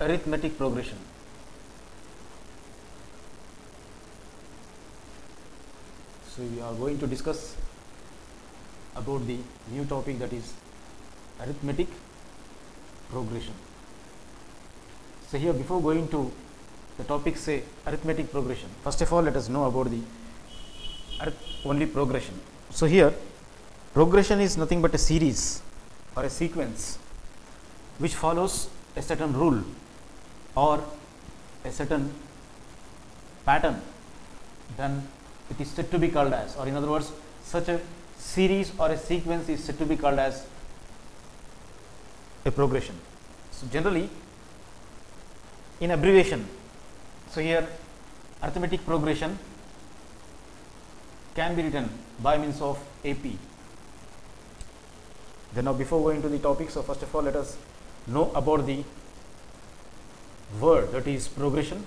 arithmetic progression. So we are going to discuss about the new topic, that is arithmetic progression. So here, before going to the topic, say arithmetic progression, first of all let us know about the only progression. So here, progression is nothing but a series or a sequence which follows a certain rule or a certain pattern, then it is said to be called as, or in other words, such a series or a sequence is said to be called as a progression. So generally, in abbreviation, so here arithmetic progression can be written by means of AP. Then now, before going to the topic, so first of all let us know about the word, that is progression.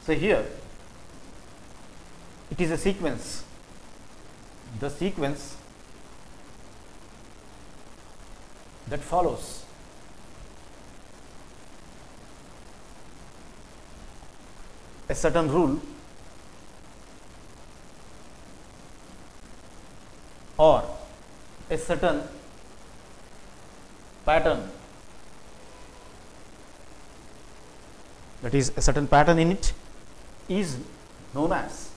So here it is a sequence, the sequence that follows a certain rule or a certain pattern, that is a certain pattern in it is known as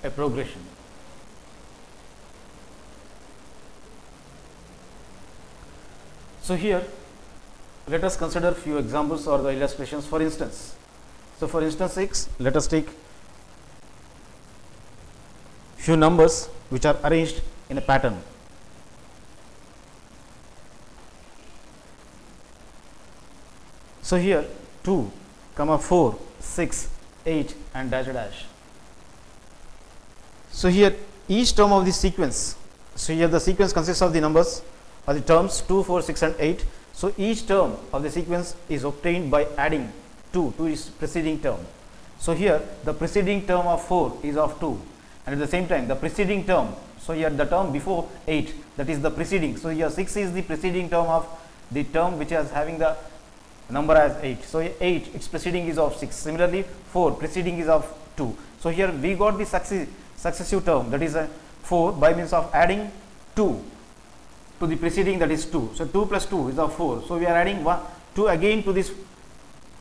a progression. So here let us consider few examples or the illustrations. For instance, so for instance 6, let us take few numbers which are arranged in a pattern. So here 2, 4, 6, 8 and dash dash. So here each term of this sequence, so here the sequence consists of the numbers or the terms 2, 4, 6 and 8. So each term of the sequence is obtained by adding 2 to its preceding term. So here the preceding term of 4 is of 2, and at the same time the preceding term, so here the term before 8, that is the preceding. So here 6 is the preceding term of the term which is having the number as 8. So 8, its preceding is of 6. Similarly 4, preceding is of 2. So here we got the successive term, that is a 4, by means of adding 2 to the preceding, that is 2. So 2 plus 2 is of 4. So we are adding 2 again to this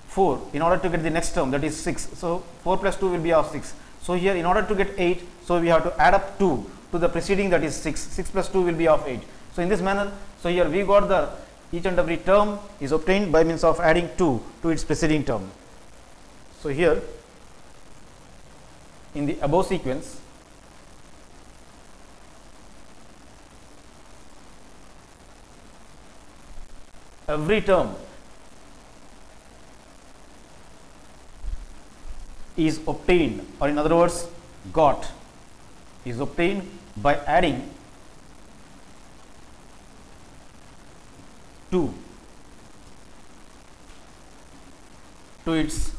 4 in order to get the next term, that is 6. So 4 plus 2 will be of 6. So here in order to get 8, so we have to add up 2 to the preceding, that is 6. 6 plus 2 will be of 8. So in this manner, so here we got the each and every term is obtained by means of adding 2 to its preceding term. So here in the above sequence, every term is obtained, or in other words got, is obtained by adding 2 to its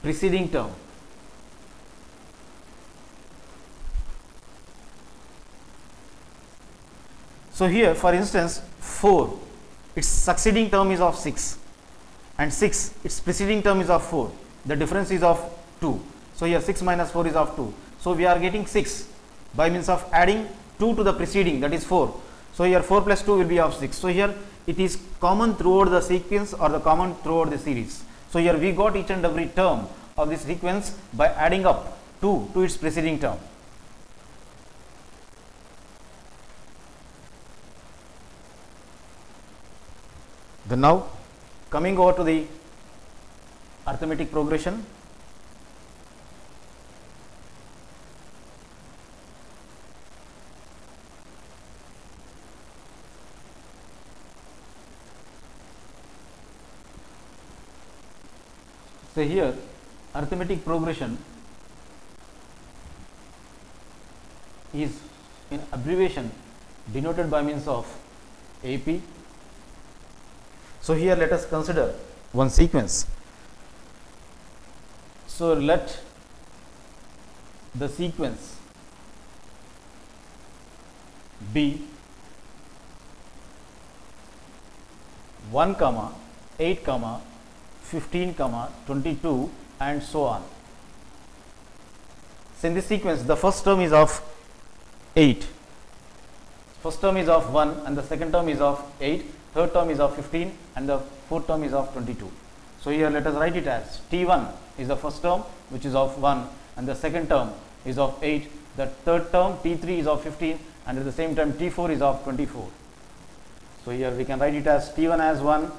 preceding term. So here for instance 4, its succeeding term is of 6, and 6, its preceding term is of 4. The difference is of 2. So here 6 minus 4 is of 2. So we are getting 6 by means of adding 2 to the preceding, that is 4. So here 4 plus 2 will be of 6. So here it is common throughout the sequence or the common throughout the series. So here we got each and every term of this sequence by adding up 2 to its preceding term. Then now coming over to the arithmetic progression. So here arithmetic progression is in abbreviation denoted by means of AP. So here let us consider one sequence. So let the sequence be 1, 8, 15, 22 and so on. So in this sequence the first term is of 8, first term is of 1 and the second term is of 8, third term is of 15 and the fourth term is of 22. So here let us write it as T1 is the first term which is of 1 and the second term is of 8, the third term T3 is of 15 and at the same time T4 is of 24. So here we can write it as T1 as 1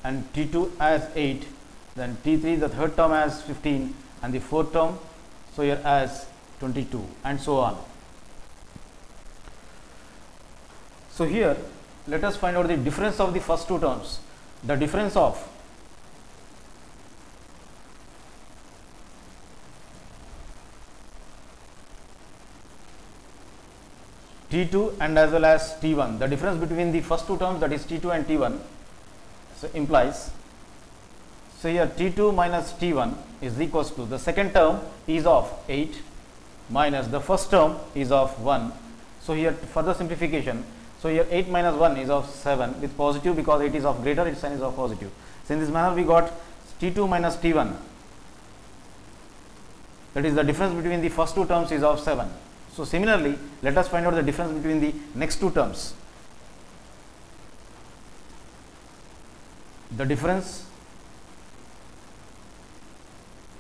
and T2 as 8, then T3 the third term as 15 and the fourth term so here as 22 and so on. So here let us find out the difference of the first two terms. The difference of T2 and as well as T1, the difference between the first two terms, that is T2 and T1, so implies, so here T2 minus T1 is equals to the second term is of 8 minus the first term is of 1. So here further simplification, so here 8 minus 1 is of 7 with positive because 8 is of greater, its sign is of positive. So in this manner we got T2 minus T1, that is the difference between the first two terms is of 7. So similarly let us find out the difference between the next two terms. The difference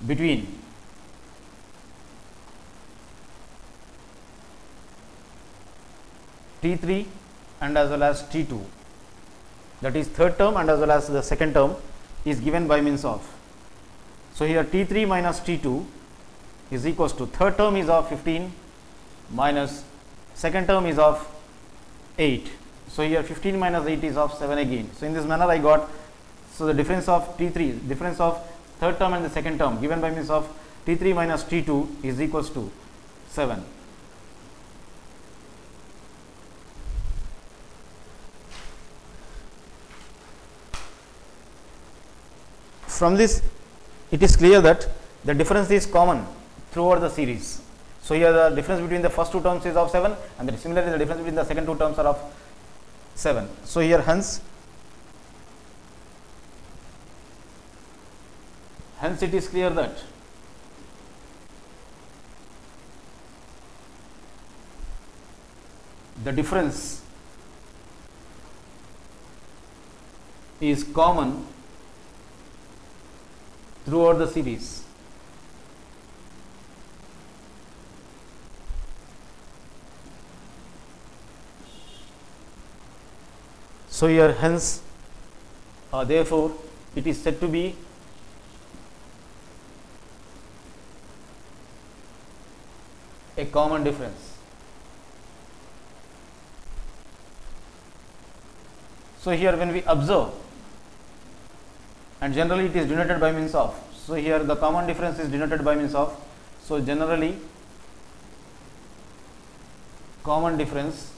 between T3 and as well as T2, that is third term and as well as the second term, is given by means of, so here T3 minus T2 is equals to third term is of 15 minus second term is of 8. So here 15 minus 8 is of 7 again. So in this manner I got, so the difference of T3, difference of third term and the second term given by means of T3 minus T2 is equals to 7. From this it is clear that the difference is common throughout the series. So here the difference between the first two terms is of 7 and then similarly the difference between the second two terms are of 7. So here hence it is clear that the difference is common throughout the series. So here hence therefore it is said to be a common difference. So here when we observe, and generally it is denoted by means of, so here the common difference is denoted by means of, so generally common difference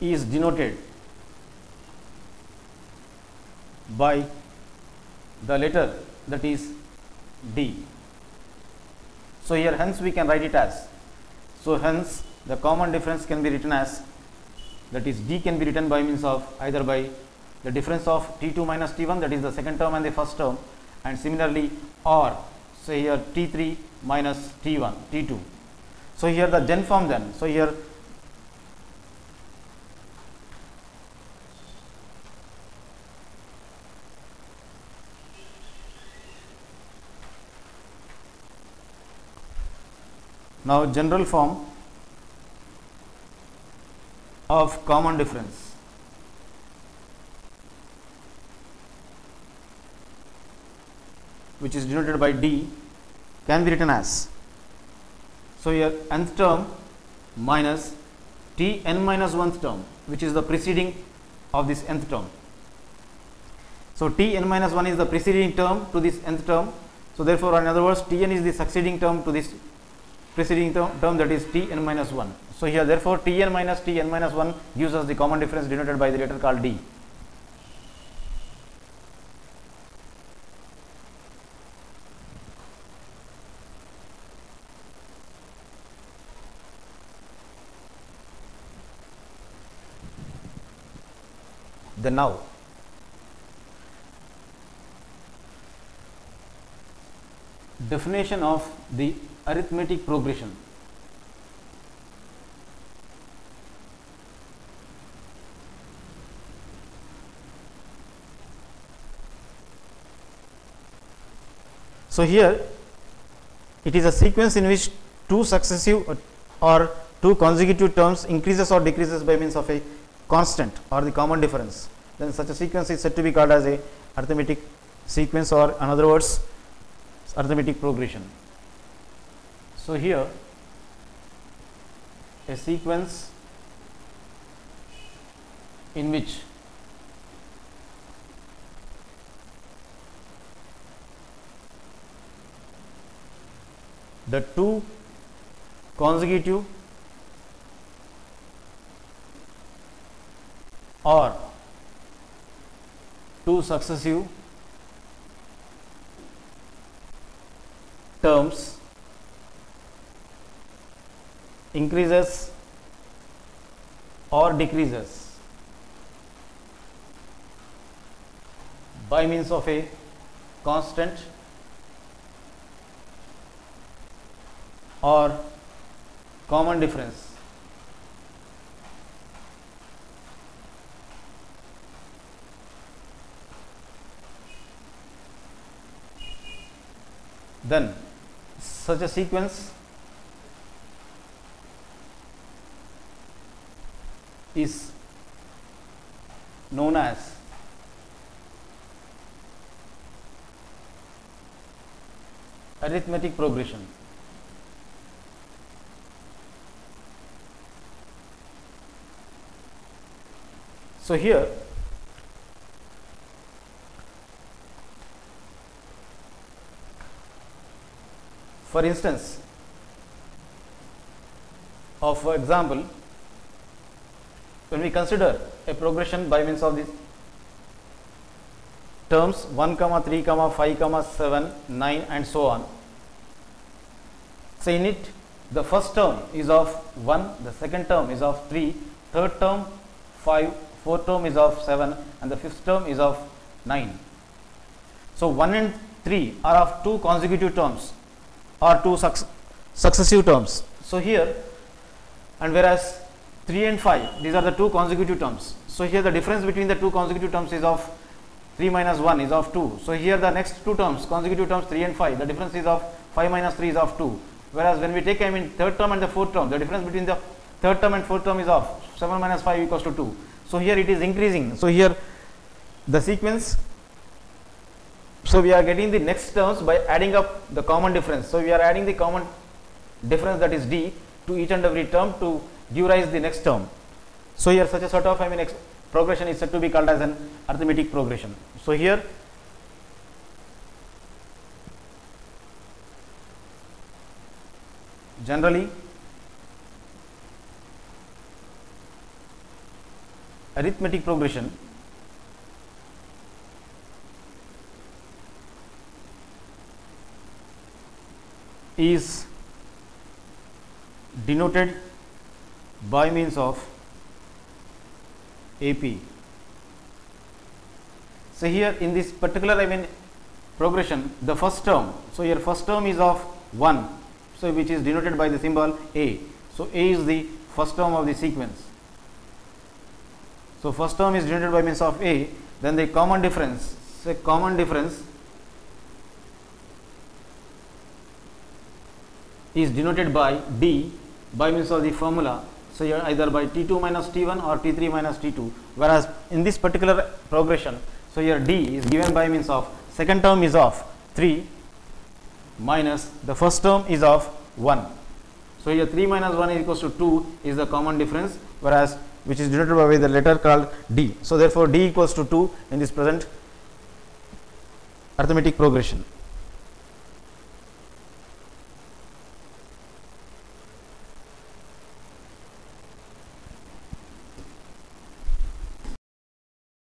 is denoted by the letter that is D. So here hence we can write it as, so hence the common difference can be written as, that is D can be written by means of either by the difference of T2 minus T1, that is the second term and the first term, and similarly or say here T3 minus T1 T2. So here the gen form then, so here now general form of common difference which is denoted by D can be written as, so here nth term minus T n minus 1th term which is the preceding of this nth term. So T n minus 1 is the preceding term to this nth term, so therefore in other words T n is the succeeding term to this preceding term, that is T n minus 1. So here therefore T n minus 1 gives us the common difference denoted by the letter called D. Then now, definition of the arithmetic progression. So here it is a sequence in which two successive or two consecutive terms increases or decreases by means of a constant or the common difference. Then such a sequence is said to be called as a arithmetic sequence, or in other words arithmetic progression. So here a sequence in which the two consecutive or two successive terms increases or decreases by means of a constant or common difference. Then such a sequence is known as arithmetic progression. So here for instance, for example, when we consider a progression by means of these terms 1, 3, 5, 7, 9 and so on. So in it the first term is of 1, the second term is of 3, third term 5, fourth term is of 7 and the fifth term is of 9. So 1 and 3 are of two consecutive terms or two successive terms. So here, and whereas 3 and 5, these are the two consecutive terms. So here the difference between the two consecutive terms is of 3 minus 1 is of 2. So here the next two terms, consecutive terms 3 and 5, the difference is of 5 minus 3 is of 2. Whereas when we take third term and the fourth term, the difference between the third term and fourth term is of 7 minus 5 equals to 2. So here it is increasing. So here the sequence, so we are getting the next terms by adding up the common difference. So we are adding the common difference, that is d, to each and every term to give rise the next term. So here such a sort of progression is said to be called as an arithmetic progression. So here generally arithmetic progression is denoted by means of AP. So here in this particular progression, the first term, so here first term is of 1, so which is denoted by the symbol A. So A is the first term of the sequence. So first term is denoted by means of A, then the common difference, so common difference is denoted by D by means of the formula. So here either by T2 minus T1 or T3 minus T2, whereas in this particular progression, so here D is given by means of second term is of 3 minus the first term is of 1. So here 3 minus 1 is equals to 2 is the common difference, whereas which is denoted by the letter called D. So therefore D equals to 2 in this present arithmetic progression.